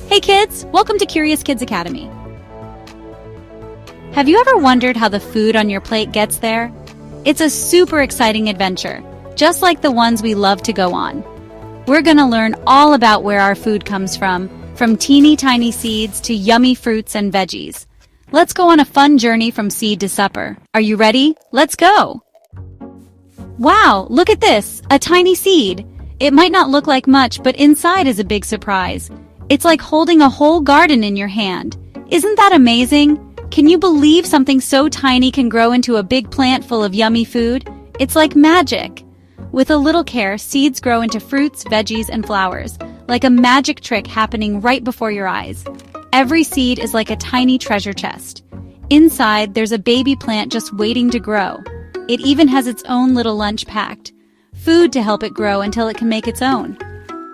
Hey kids, welcome to Curious Kids Academy. Have you ever wondered how the food on your plate gets there? It's a super exciting adventure, just like the ones we love to go on. We're gonna learn all about where our food comes from teeny tiny seeds to yummy fruits and veggies. Let's go on a fun journey from seed to supper. Are you ready? Let's go! Wow, look at this, a tiny seed. It might not look like much, but inside is a big surprise. It's like holding a whole garden in your hand. Isn't that amazing? Can you believe something so tiny can grow into a big plant full of yummy food? It's like magic. With a little care, seeds grow into fruits, veggies, and flowers, like a magic trick happening right before your eyes. Every seed is like a tiny treasure chest. Inside, there's a baby plant just waiting to grow. It even has its own little lunch packed. Food to help it grow until it can make its own.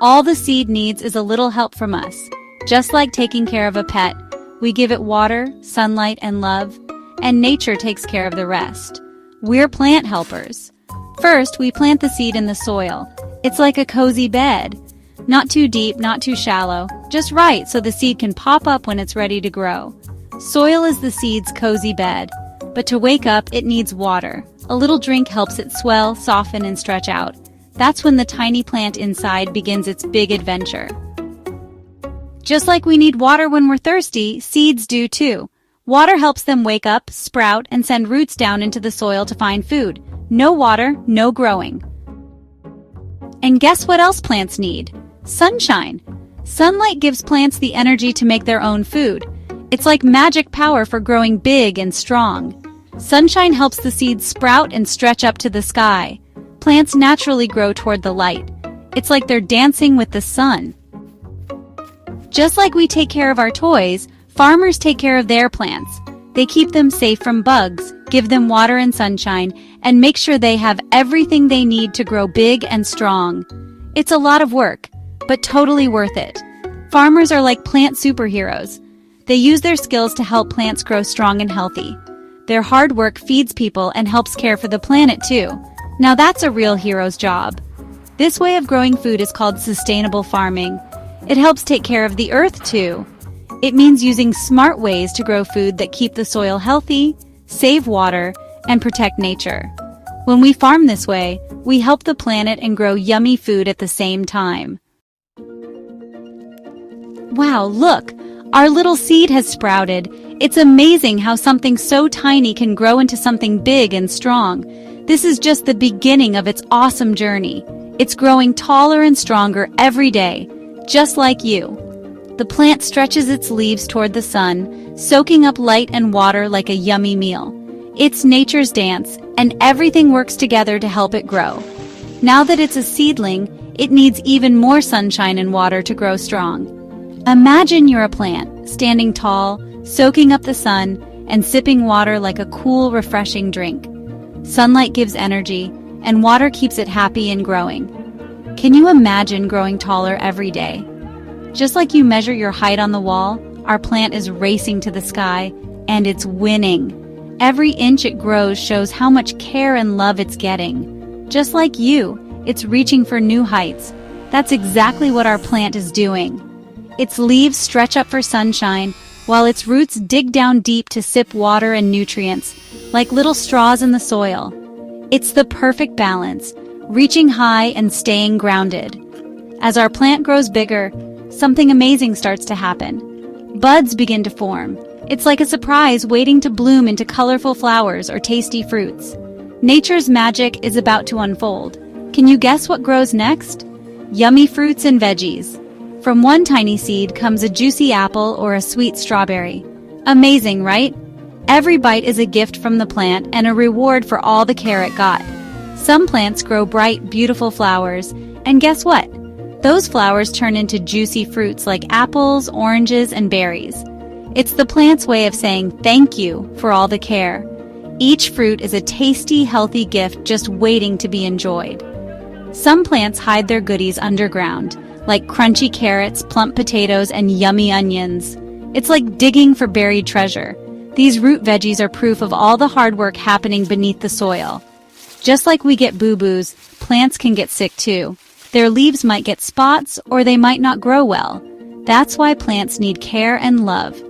All the seed needs is a little help from us. Just like taking care of a pet, we give it water, sunlight, and love, and nature takes care of the rest. We're plant helpers. First, we plant the seed in the soil. It's like a cozy bed. Not too deep, not too shallow, just right so the seed can pop up when it's ready to grow. Soil is the seed's cozy bed, but to wake up, it needs water. A little drink helps it swell, soften, and stretch out. That's when the tiny plant inside begins its big adventure. Just like we need water when we're thirsty, seeds do too. Water helps them wake up, sprout, and send roots down into the soil to find food. No water, no growing. And guess what else plants need? Sunshine. Sunlight gives plants the energy to make their own food. It's like magic power for growing big and strong. Sunshine helps the seeds sprout and stretch up to the sky. Plants naturally grow toward the light. It's like they're dancing with the sun. Just like we take care of our toys, farmers take care of their plants. They keep them safe from bugs, give them water and sunshine, and make sure they have everything they need to grow big and strong. It's a lot of work, but totally worth it. Farmers are like plant superheroes. They use their skills to help plants grow strong and healthy. Their hard work feeds people and helps care for the planet too. Now that's a real hero's job. This way of growing food is called sustainable farming. It helps take care of the earth too. It means using smart ways to grow food that keep the soil healthy, save water, and protect nature. When we farm this way, we help the planet and grow yummy food at the same time. Wow, look! Our little seed has sprouted. It's amazing how something so tiny can grow into something big and strong. This is just the beginning of its awesome journey. It's growing taller and stronger every day, just like you. The plant stretches its leaves toward the sun, soaking up light and water like a yummy meal. It's nature's dance, and everything works together to help it grow. Now that it's a seedling, it needs even more sunshine and water to grow strong. Imagine you're a plant, standing tall, soaking up the sun, and sipping water like a cool, refreshing drink. Sunlight gives energy, and water keeps it happy and growing. Can you imagine growing taller every day? Just like you measure your height on the wall, our plant is racing to the sky, and it's winning. Every inch it grows shows how much care and love it's getting. Just like you, it's reaching for new heights. That's exactly what our plant is doing. Its leaves stretch up for sunshine, while its roots dig down deep to sip water and nutrients, like little straws in the soil. It's the perfect balance, reaching high and staying grounded. As our plant grows bigger, something amazing starts to happen. Buds begin to form. It's like a surprise waiting to bloom into colorful flowers or tasty fruits. Nature's magic is about to unfold. Can you guess what grows next? Yummy fruits and veggies. From one tiny seed comes a juicy apple or a sweet strawberry. Amazing, right? Every bite is a gift from the plant and a reward for all the care it got. Some plants grow bright, beautiful flowers, and guess what? Those flowers turn into juicy fruits like apples, oranges, and berries. It's the plant's way of saying thank you for all the care. Each fruit is a tasty, healthy gift just waiting to be enjoyed. Some plants hide their goodies underground, like crunchy carrots, plump potatoes, and yummy onions. It's like digging for buried treasure. These root veggies are proof of all the hard work happening beneath the soil. Just like we get boo-boos, plants can get sick too. Their leaves might get spots, or they might not grow well. That's why plants need care and love,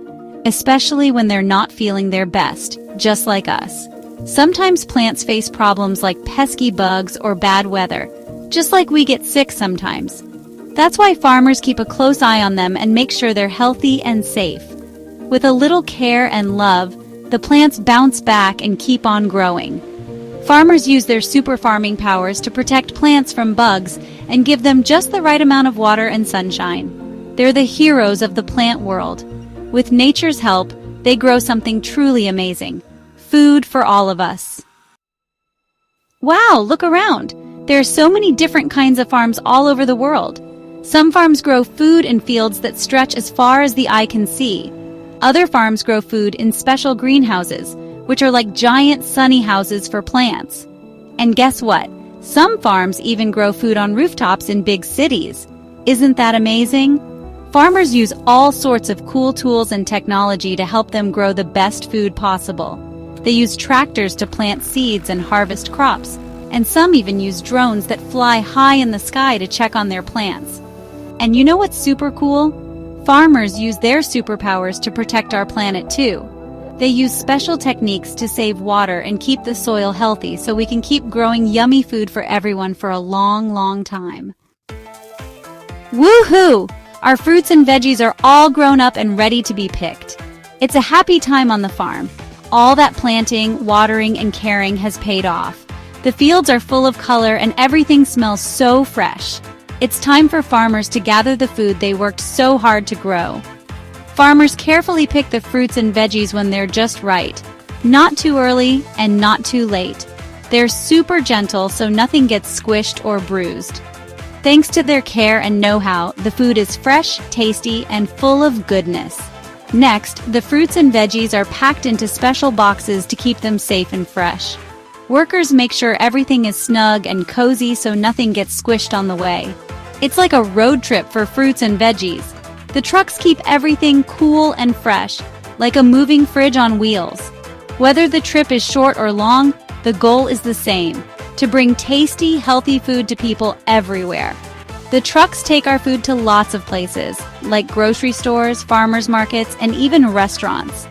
especially when they're not feeling their best, just like us. Sometimes plants face problems like pesky bugs or bad weather, just like we get sick sometimes. That's why farmers keep a close eye on them and make sure they're healthy and safe. With a little care and love, the plants bounce back and keep on growing. Farmers use their super farming powers to protect plants from bugs and give them just the right amount of water and sunshine. They're the heroes of the plant world. With nature's help, they grow something truly amazing. Food for all of us. Wow, look around. There are so many different kinds of farms all over the world. Some farms grow food in fields that stretch as far as the eye can see. Other farms grow food in special greenhouses, which are like giant sunny houses for plants. And guess what? Some farms even grow food on rooftops in big cities. Isn't that amazing? Farmers use all sorts of cool tools and technology to help them grow the best food possible. They use tractors to plant seeds and harvest crops, and some even use drones that fly high in the sky to check on their plants. And you know what's super cool? Farmers use their superpowers to protect our planet too. They use special techniques to save water and keep the soil healthy so we can keep growing yummy food for everyone for a long, long time. Woohoo! Our fruits and veggies are all grown up and ready to be picked. It's a happy time on the farm. All that planting, watering, and caring has paid off. The fields are full of color and everything smells so fresh. It's time for farmers to gather the food they worked so hard to grow. Farmers carefully pick the fruits and veggies when they're just right. Not too early and not too late. They're super gentle so nothing gets squished or bruised. Thanks to their care and know-how, the food is fresh, tasty, and full of goodness. Next, the fruits and veggies are packed into special boxes to keep them safe and fresh. Workers make sure everything is snug and cozy so nothing gets squished on the way. It's like a road trip for fruits and veggies. The trucks keep everything cool and fresh, like a moving fridge on wheels. Whether the trip is short or long, the goal is the same: to bring tasty, healthy food to people everywhere. The trucks take our food to lots of places, like grocery stores, farmers markets, and even restaurants.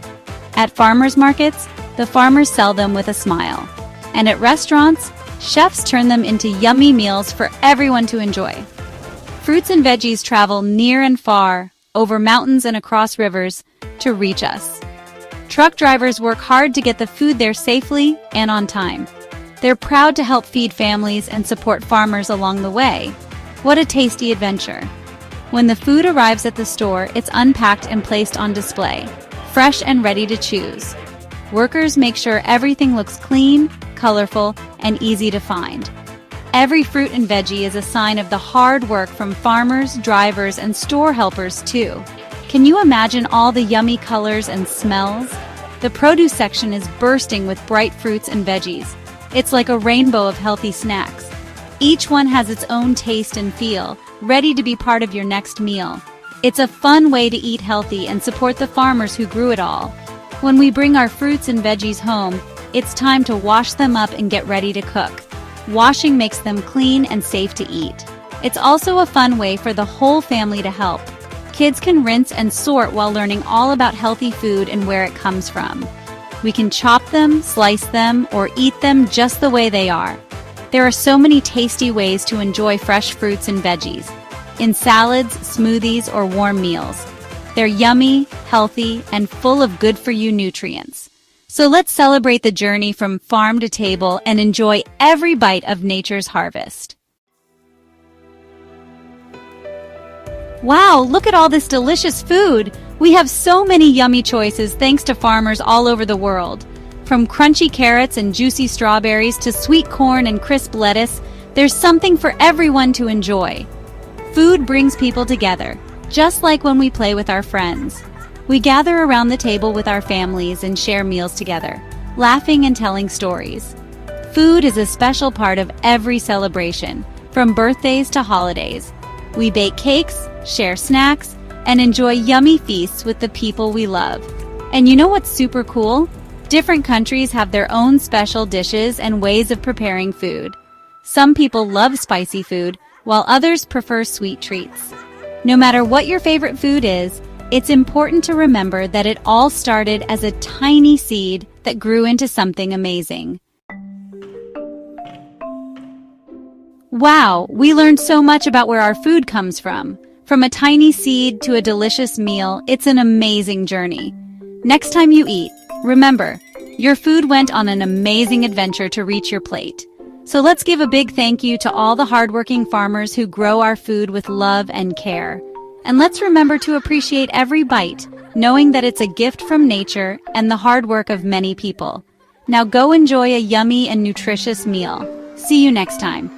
At farmers markets, the farmers sell them with a smile. And at restaurants, chefs turn them into yummy meals for everyone to enjoy. Fruits and veggies travel near and far, over mountains and across rivers, to reach us. Truck drivers work hard to get the food there safely and on time. They're proud to help feed families and support farmers along the way. What a tasty adventure. When the food arrives at the store, it's unpacked and placed on display, fresh and ready to choose. Workers make sure everything looks clean, colorful, and easy to find. Every fruit and veggie is a sign of the hard work from farmers, drivers, and store helpers too. Can you imagine all the yummy colors and smells? The produce section is bursting with bright fruits and veggies. It's like a rainbow of healthy snacks. Each one has its own taste and feel, ready to be part of your next meal. It's a fun way to eat healthy and support the farmers who grew it all. When we bring our fruits and veggies home, it's time to wash them up and get ready to cook. Washing makes them clean and safe to eat. It's also a fun way for the whole family to help. Kids can rinse and sort while learning all about healthy food and where it comes from. We can chop them, slice them, or eat them just the way they are. There are so many tasty ways to enjoy fresh fruits and veggies. In salads, smoothies, or warm meals. They're yummy, healthy, and full of good-for-you nutrients. So let's celebrate the journey from farm to table and enjoy every bite of nature's harvest. Wow, look at all this delicious food! We have so many yummy choices thanks to farmers all over the world. From crunchy carrots and juicy strawberries to sweet corn and crisp lettuce, there's something for everyone to enjoy. Food brings people together, just like when we play with our friends. We gather around the table with our families and share meals together, laughing and telling stories. Food is a special part of every celebration, from birthdays to holidays. We bake cakes, share snacks, and enjoy yummy feasts with the people we love. And you know what's super cool? Different countries have their own special dishes and ways of preparing food. Some people love spicy food, while others prefer sweet treats. No matter what your favorite food is, it's important to remember that it all started as a tiny seed that grew into something amazing. Wow, we learned so much about where our food comes from. From a tiny seed to a delicious meal, it's an amazing journey. Next time you eat, remember, your food went on an amazing adventure to reach your plate. So let's give a big thank you to all the hardworking farmers who grow our food with love and care. And let's remember to appreciate every bite, knowing that it's a gift from nature and the hard work of many people. Now go enjoy a yummy and nutritious meal. See you next time.